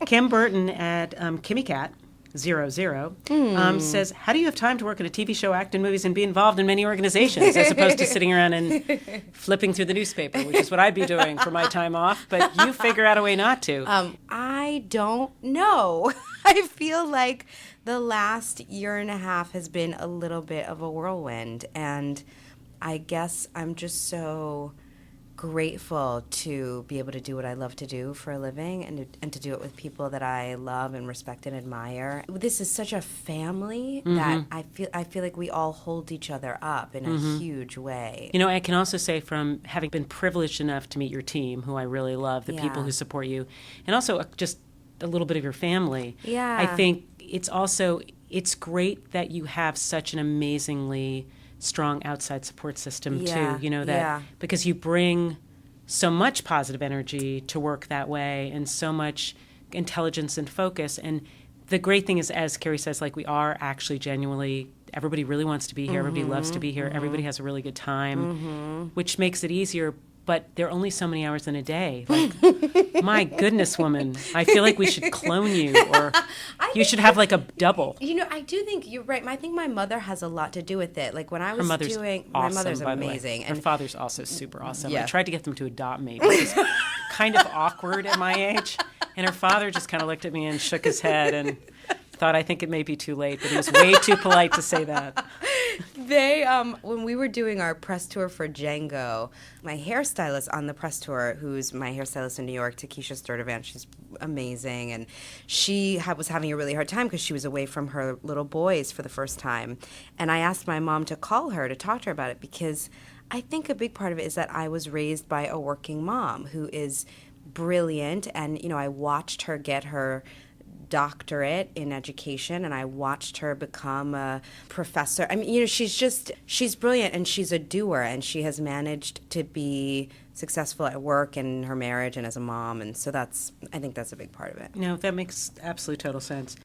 Kim Burton at KimmyCat00 says, how do you have time to work on a TV show, act in movies, and be involved in many organizations as opposed to sitting around and flipping through the newspaper, which is what I'd be doing for my time off, but you figure out a way not to. I don't know. I feel like the last year and a half has been a little bit of a whirlwind, and I guess I'm just so grateful to be able to do what I love to do for a living and to do it with people that I love and respect and admire. This is such a family that I feel like we all hold each other up in a huge way. You know, I can also say from having been privileged enough to meet your team, who I really love, the people who support you, and also just a little bit of your family. Yeah. I think it's great that you have such an amazingly strong outside support system too, because you bring so much positive energy to work that way and so much intelligence and focus. And the great thing is, as Kerry says, like, we are actually genuinely, everybody really wants to be here, everybody loves to be here, everybody has a really good time, which makes it easier. But there are only so many hours in a day. Like, my goodness, woman, I feel like we should clone you, or you should have like a double. You know, I do think you're right. I think my mother has a lot to do with it. Like when I was awesome, my mother's by amazing. The way. Her father's also super awesome. Yeah. I tried to get them to adopt me, which is kind of awkward at my age. And her father just kind of looked at me and shook his head and thought, I think it may be too late, but he was way too polite to say that. They, when we were doing our press tour for Django, my hairstylist on the press tour, who's my hairstylist in New York, Takesha Sturdivant, she's amazing, and she was having a really hard time because she was away from her little boys for the first time. And I asked my mom to call her to talk to her about it, because I think a big part of it is that I was raised by a working mom who is brilliant, and, you know, I watched her get her doctorate in education, and I watched her become a professor. I mean, you know, she's brilliant, and she's a doer, and she has managed to be successful at work and her marriage and as a mom, and so I think that's a big part of it. No, that makes absolute total sense.